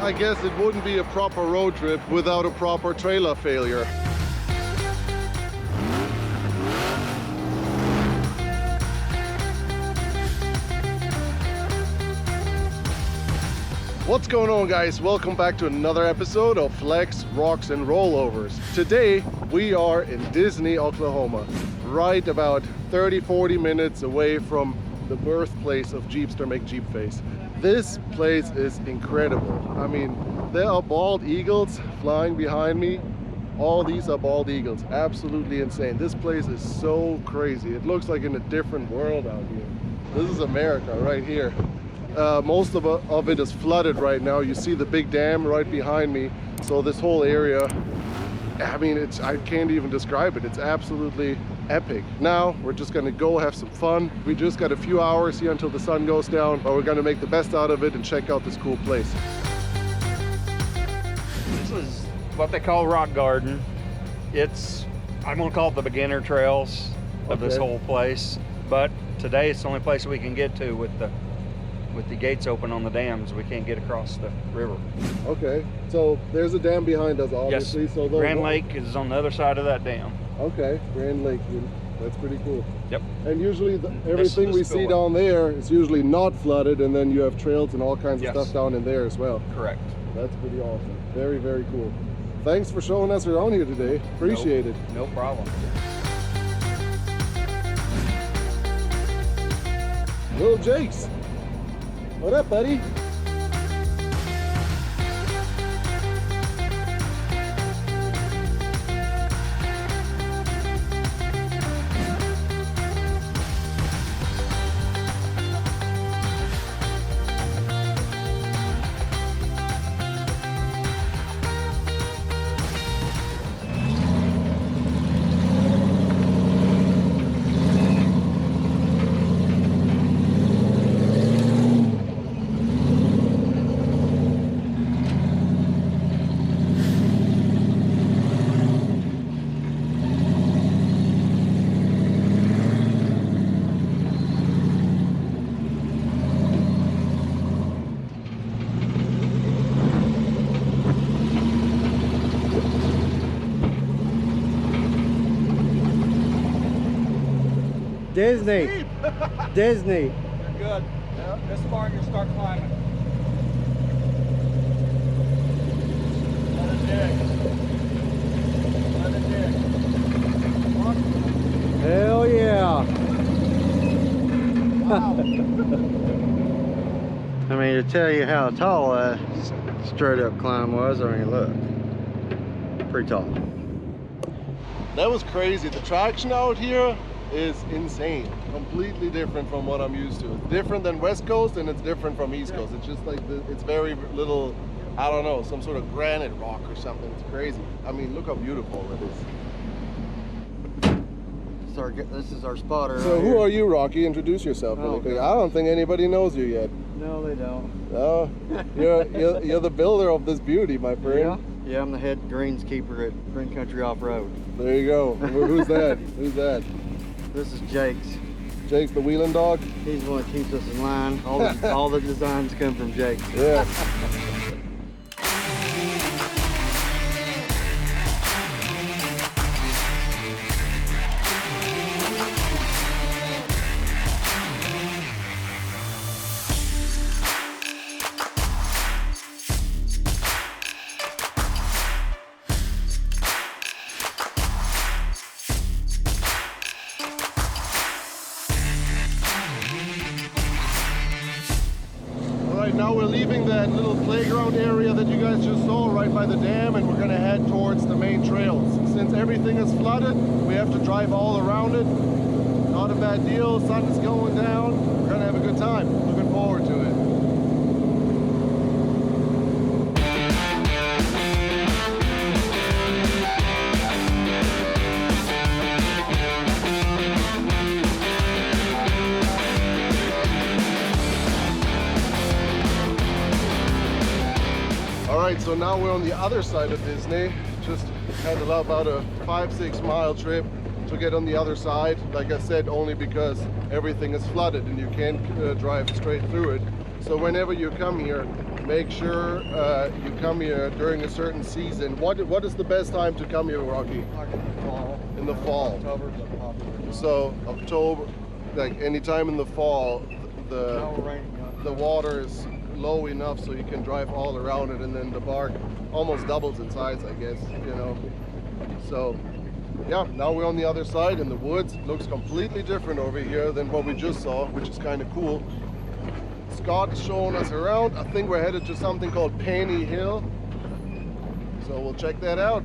I guess it wouldn't be a proper road trip without a proper trailer failure. What's going on, guys? Welcome back to another episode of Flex, Rocks and Rollovers. Today we are in Disney, Oklahoma, right about 30-40 minutes away from the birthplace of JeepsterMcJeepFace. This place is incredible. I mean, there are bald eagles flying behind me. All these are bald eagles. Absolutely insane. This place is so crazy. It looks like in a different world out here. This is America right here. Most of it is flooded right now. You see the big dam right behind me. So this whole area, I mean, I can't even describe it. It's absolutely epic. Now we're just gonna go have some fun. We just got a few hours here until the sun goes down, but we're gonna make the best out of it and check out this cool place. This is what they call rock garden. I'm gonna call it the beginner trails of this whole place. But today it's the only place we can get to with the gates open on the dams. We can't get across the river. Okay, so there's a dam behind us, obviously. Yes. So Grand Lake is on the other side of that dam. Okay, Grand Lake, that's pretty cool. Yep. And usually everything we see down there is usually not flooded, and then you have trails and all kinds of stuff down in there as well. Correct. That's pretty awesome. Very, very cool. Thanks for showing us around here today. Appreciate it. No problem. Little Jakes. What up, buddy? Disney. Disney. You're good. Yep. This far you start climbing. Let it dig. Let it dig. Hell yeah. Wow. I mean, to tell you how tall that straight up climb was, I mean, look. Pretty tall. That was crazy. The traction out here is insane. Completely different from what I'm used to. It's different than West Coast and it's different from East Coast. It's just like, it's very little, I don't know, some sort of granite rock or something. It's crazy. I mean, look how beautiful it is. This is our spotter. So who are you, Rocky? Introduce yourself really quick. I don't think anybody knows you yet. No, they don't. Oh, you're the builder of this beauty, my friend. Yeah, I'm the head greenskeeper at Green Country Off-Road. There you go. Who's that? Who's that? This is Jake's. Jake's the wheeling dog? He's the one that keeps us in line. All the designs come from Jake. Yeah. Now we're leaving that little playground area that you guys just saw right by the dam, and we're gonna head towards the main trails. Since everything is flooded, we have to drive all around it. Not a bad deal. Sun is going down. We're gonna have a good time. Looking forward to it. Alright, so now we're on the other side of Disney. Just had about a 5-6 mile trip to get on the other side. Like I said, only because everything is flooded and you can't drive straight through it. So whenever you come here, make sure you come here during a certain season. What is the best time to come here, Rocky? Like in the fall. In the fall. October's a popular time. So October, like any time in the fall, the water is low enough so you can drive all around it, and then the bark almost doubles in size, I guess, you know. So yeah, now we're on the other side in the woods. Looks completely different over here than what we just saw, which is kind of cool. Scott is showing us around. I think we're headed to something called Penny Hill, so we'll check that out.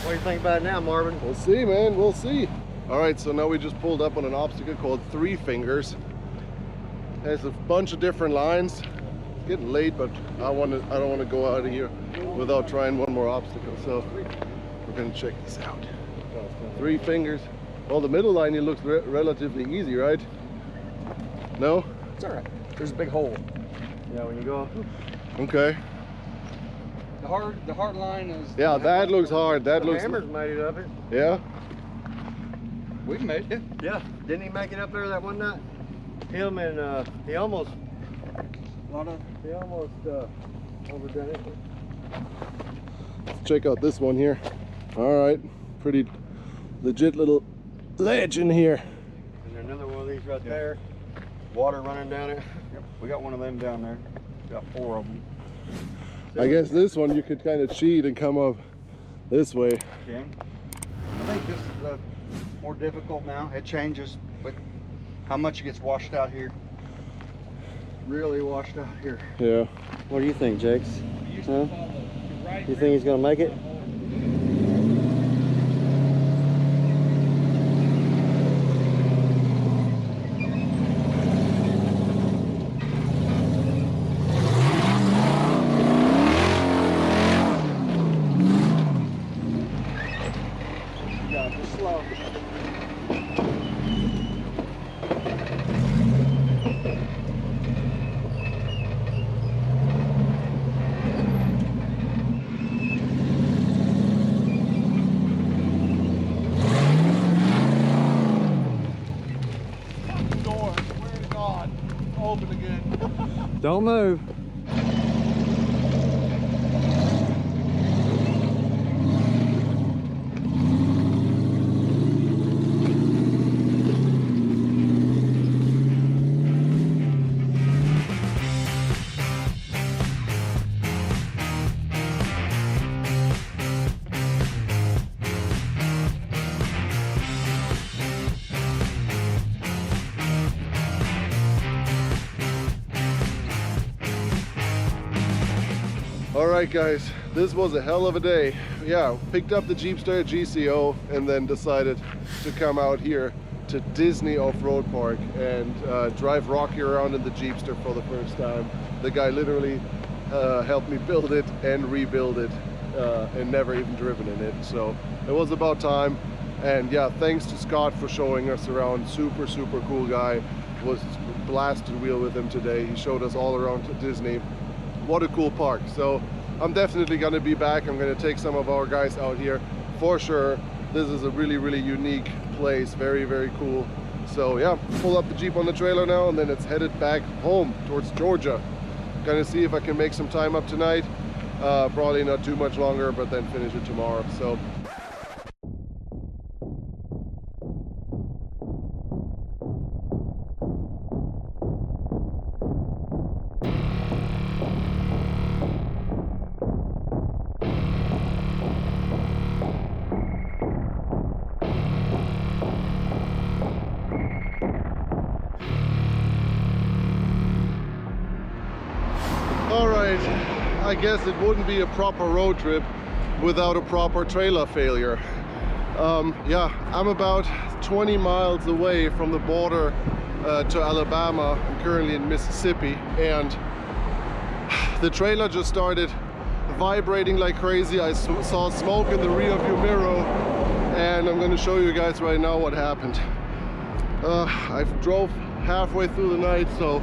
What do you think about it now, Marvin? We'll see, man, we'll see. All right, so now we just pulled up on an obstacle called Three Fingers. There's a bunch of different lines. It's getting late, but I don't want to go out of here without trying one more obstacle. So we're gonna check this out. Three Fingers. Well, the middle line here looks relatively easy, right? No? It's all right. There's a big hole. Yeah, when you go. Okay. The hard line is. Yeah, that looks hard. That The looks. Hammer's made it up it. Yeah. We've made it. Yeah. Didn't he make it up there that one night? Him and he almost overdone it. Let's check out this one here. All right, pretty legit little ledge in here. And another one of these right there. Water running down it. Yep. We got one of them down there. Got 4 of them. I guess this one you could kind of cheat and come up this way. Okay. I think this is more difficult now. It changes with how much it gets washed out here. Really washed out here. Yeah. What do you think, Jakes? Huh? You think he's gonna make it? Don't move. Alright guys, this was a hell of a day. Yeah, picked up the Jeepster GCO and then decided to come out here to Disney Off-Road Park and drive Rocky around in the Jeepster for the first time. The guy literally helped me build it and rebuild it and never even driven in it. So it was about time. And yeah, thanks to Scott for showing us around. Super cool guy. Was blasted wheel with him today. He showed us all around Disney. What a cool park. So I'm definitely going to be back. I'm going to take some of our guys out here for sure. This is a really unique place. Very cool. So yeah, pull up the Jeep on the trailer now and then it's headed back home towards Georgia. Gonna see if I can make some time up tonight. Probably not too much longer, but then finish it tomorrow. So I guess it wouldn't be a proper road trip without a proper trailer failure. Yeah, I'm about 20 miles away from the border to Alabama. I'm currently in Mississippi, and the trailer just started vibrating like crazy. I saw smoke in the rear view mirror, and I'm going to show you guys right now what happened. I drove halfway through the night, so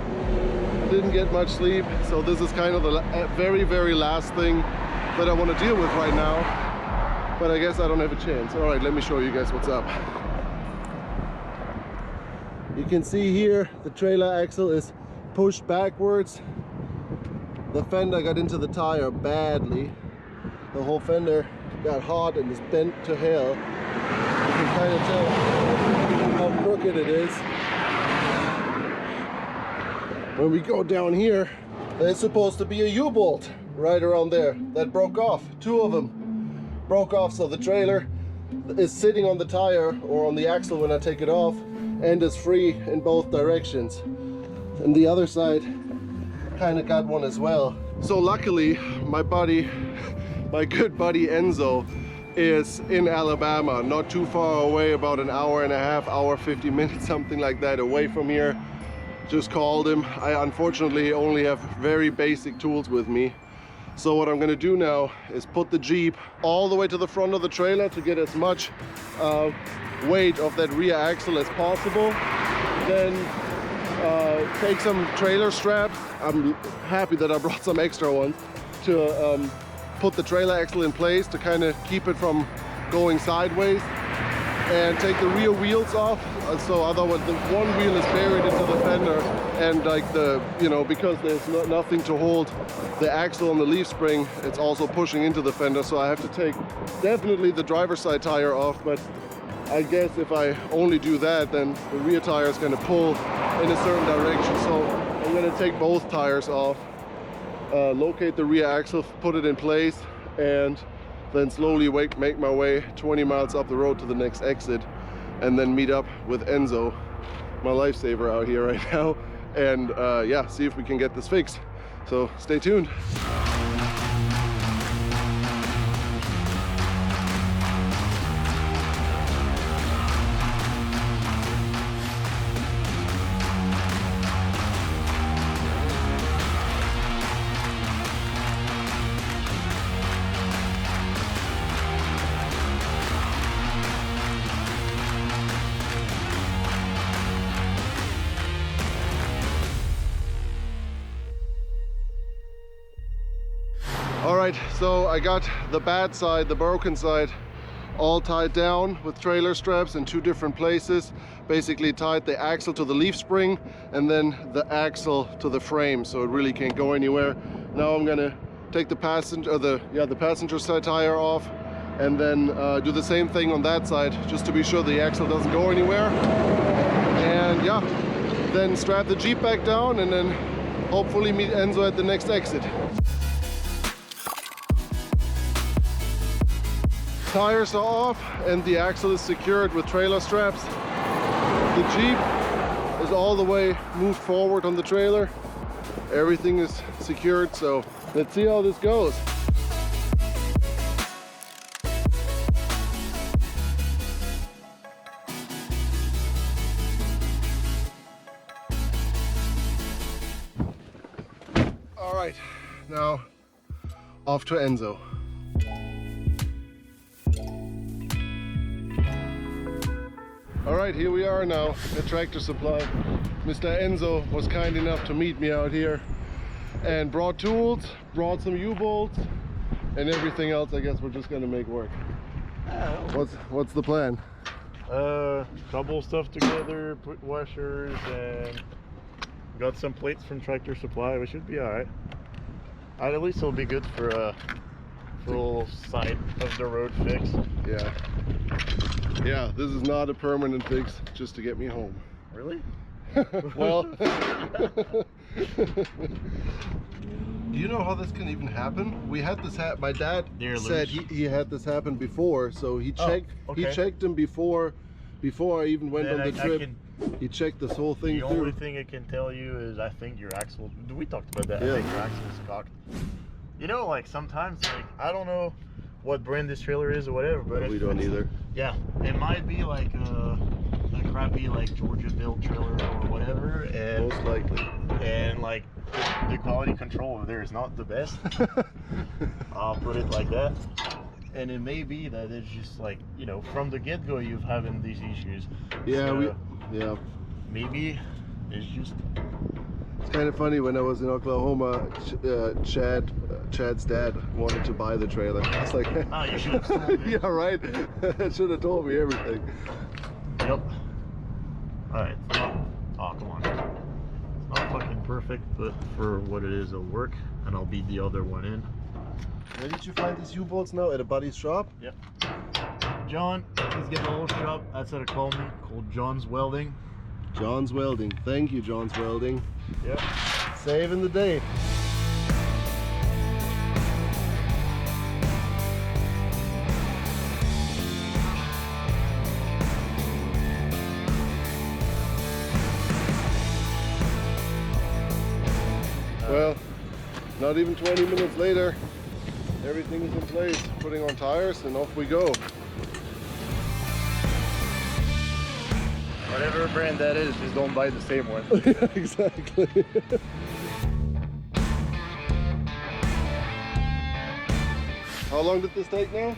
didn't get much sleep. So this is kind of the very last thing that I want to deal with right now, but I guess I don't have a chance. All right, let me show you guys what's up. You can see here the trailer axle is pushed backwards. The fender got into the tire badly. The whole fender got hot and is bent to hell. You can kind of tell how crooked it is. When we go down here, there's supposed to be a U-bolt right around there that broke off. 2 of them broke off, so the trailer is sitting on the tire or on the axle when I take it off, and is free in both directions. And the other side kind of got one as well. So luckily my good buddy Enzo is in Alabama, not too far away, about an hour and a half, hour 50 minutes, something like that away from here. Just called him. I unfortunately only have very basic tools with me. So what I'm gonna do now is put the Jeep all the way to the front of the trailer to get as much weight of that rear axle as possible. Then take some trailer straps. I'm happy that I brought some extra ones to put the trailer axle in place to kind of keep it from going sideways, and take the rear wheels off, so otherwise the one wheel is buried into the fender, and like because there's nothing to hold the axle on the leaf spring, it's also pushing into the fender, so I have to take definitely the driver's side tire off. But I guess if I only do that, then the rear tire is going to pull in a certain direction, so I'm going to take both tires off, locate the rear axle, put it in place, and then slowly make my way 20 miles up the road to the next exit, and then meet up with Enzo, my lifesaver out here right now, and yeah, see if we can get this fixed. So stay tuned. Alright, so I got the bad side, the broken side, all tied down with trailer straps in 2 different places. Basically tied the axle to the leaf spring and then the axle to the frame, so it really can't go anywhere. Now I'm gonna take the passenger side tire off, and then do the same thing on that side, just to be sure the axle doesn't go anywhere. And yeah, then strap the Jeep back down, and then hopefully meet Enzo at the next exit. Tires are off and the axle is secured with trailer straps. The Jeep is all the way moved forward on the trailer. Everything is secured, so let's see how this goes. All right, now off to Enzo. All right, here we are now at Tractor Supply. Mr. Enzo was kind enough to meet me out here and brought tools, brought some U-bolts, and everything else I guess we're just gonna make work. What's the plan? Cobble stuff together, put washers, and got some plates from Tractor Supply. We should be all right. At least it'll be good for a full side of the road fix. Yeah. Yeah, this is not a permanent fix, just to get me home. Really? Well, do you know how this can even happen? We had this my dad said he had this happen before, so he checked he checked them before I even went on the trip. He checked this whole thing through. The only thing I can tell you is I think your axle, we talked about that, yeah. I think your axle is cocked. You know, like sometimes, like, I don't know what brand this trailer is or whatever, but we don't either. Yeah, it might be like a crappy like Georgia built trailer or whatever, and most likely. and like the quality control over there is not the best. I'll put it like that. And it may be that it's just like, you know, from the get-go you've having these issues. Yeah, So yeah. maybe it's just. It's kind of funny, when I was in Oklahoma, Chad's dad wanted to buy the trailer. I was like, Oh, you should have told me. yeah, right. Should have told me everything. Yep. Alright. Oh, come on. It's not fucking perfect, but for what it is, it'll work. And I'll beat the other one in. Where did you find these U-bolts now? At a buddy's shop? Yep. John, he's getting a little shop outside of Coleman called John's Welding. John's Welding. Thank you, John's Welding. Yep. Saving the day. Well, not even 20 minutes later, everything is in place. Putting on tires and off we go. Whatever brand that is, just don't buy the same one. Exactly. How long did this take now?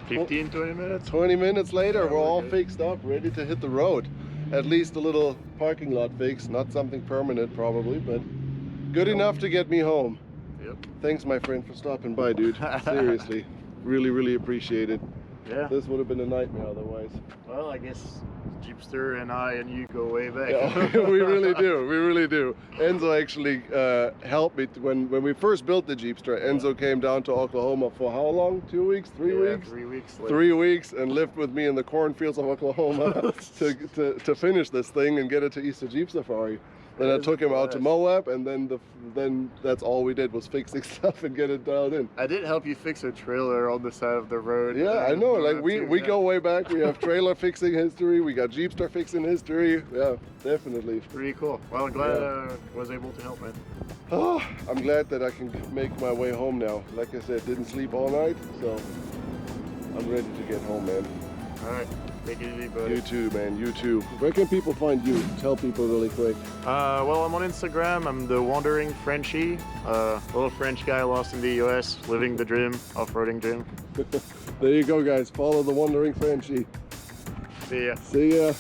15, 20 minutes? 20 minutes later, Yeah, we're all good. fixed up, ready to hit the road. At least a little parking lot fix, not something permanent probably, but good enough to get me home. Yep. Thanks, my friend, for stopping by, dude. Seriously, really, really appreciate it. Yeah. This would have been a nightmare otherwise. Well, I guess Jeepster and I and you go way back. Yeah, we really do. We really do. Enzo actually helped me when we first built the Jeepster. Enzo came down to Oklahoma for how long? 2 weeks? 3 Yeah, weeks? 3 weeks. 3 weeks, and lived with me in the cornfields of Oklahoma to finish this thing and get it to Easter Jeep Safari. Then I took him out to Moab, and then that's all we did was fixing stuff and get it dialed in. I did help you fix a trailer on the side of the road. Yeah, I know. Like we Yeah. go way back. We have trailer fixing history. We got Jeepster fixing history. Yeah, definitely. Pretty cool. Well, I'm glad Yeah. I was able to help, man. Oh, I'm glad that I can make my way home now. Like I said, didn't sleep all night, so I'm ready to get home, man. All right. Take it easy, buddy. You too, man. You too. Where can people find you? Tell people really quick. Well, I'm on Instagram. I'm the Wandering Frenchie, little French guy lost in the US, living the dream, off-roading dream. There you go, guys. Follow the Wandering Frenchie. See ya. See ya.